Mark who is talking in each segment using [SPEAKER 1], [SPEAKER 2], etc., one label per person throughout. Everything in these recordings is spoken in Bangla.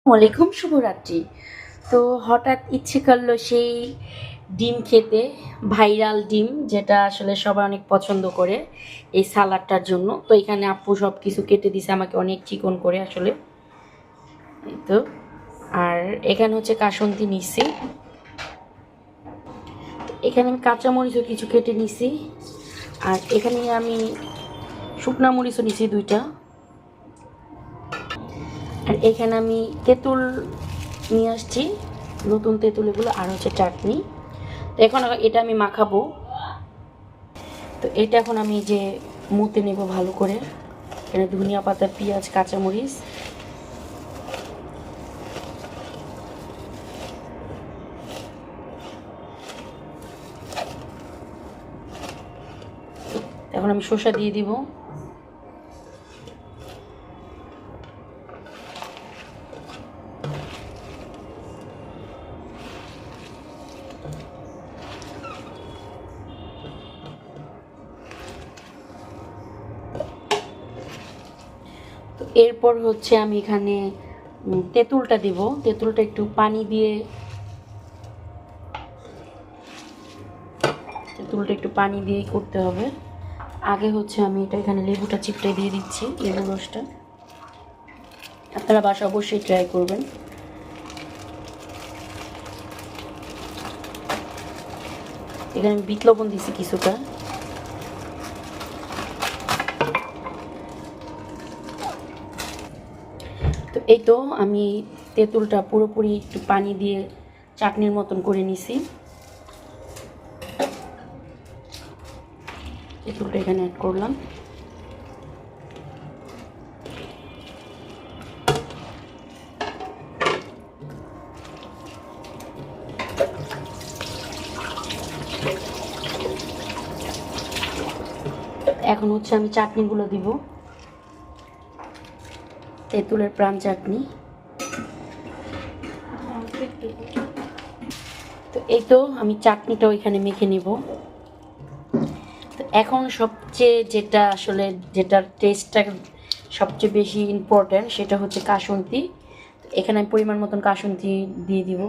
[SPEAKER 1] ওয়ালাইকুম, শুভরাত্রি। তো হঠাৎ ইচ্ছে করলো সেই ডিম খেতে, ভাইরাল ডিম যেটা আসলে সবাই অনেক পছন্দ করে এই সালাডটার জন্য। তো এখানে আপু সব কিছু কেটে দিছে আমাকে অনেক চিকন করে আসলে। এই তো, আর এখানে হচ্ছে কাসুন্দি নিছি। এখানে আমি কাঁচামরিচও কিছু কেটে নিছি, আর এখানে আমি শুকনা মরিচও নিছি 2টা। আর এখানে আমি তেঁতুল নিয়ে আসছি, নতুন তেঁতুল এগুলো, আর হচ্ছে চাটনি। তো এখন এটা আমি মাখাবো। তো এটা এখন আমি যে মুতে নেব ভালো করে। এখানে ধনিয়া পাতা, পেঁয়াজ, কাঁচামরিচ। এখন আমি শসা দিয়ে দিব। তো এরপর হচ্ছে আমি এখানে তেঁতুলটা দিব। তেঁতুলটা একটু পানি দিয়ে, তেঁতুলটা একটু পানি দিয়েই করতে হবে। আগে হচ্ছে আমি এটা এখানে লেবুটা চিপটে দিয়ে দিচ্ছি, লেবু রসটা। আপনারা বাসা অবশ্যই ট্রাই করবেন। এখানে আমি বিট লবণ দিচ্ছি কিছুটা। তো এই তো আমি তেঁতুলটা পুরোপুরি একটু পানি দিয়ে চাটনির মতন করে নিছি। তেঁতুলটা এখানে অ্যাড করলাম। এখন হচ্ছে আমি চাটনিগুলো দিব। তেঁতুলের প্রাণ চাটনি। তো এই তো আমি চাটনিটাও এখানে মেখে নিব। তো এখন সবচেয়ে যেটা আসলে যেটার টেস্টটা সবচেয়ে বেশি ইম্পর্ট্যান্ট সেটা হচ্ছে কাসুন্দি। এখানে আমি পরিমাণ মতন কাসুন্দি দিয়ে দিব।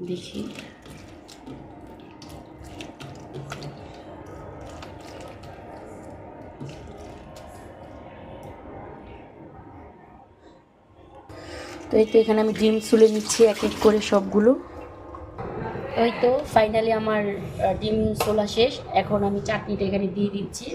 [SPEAKER 1] দেখি, তো এই তো এখানে আমি ডিম সুলে নিচ্ছি এক এক করে সবগুলো। ওই তো ফাইনালি আমার ডিম সোলা শেষ। এখন আমি চাটনিটা এখানে দিয়ে দিচ্ছি।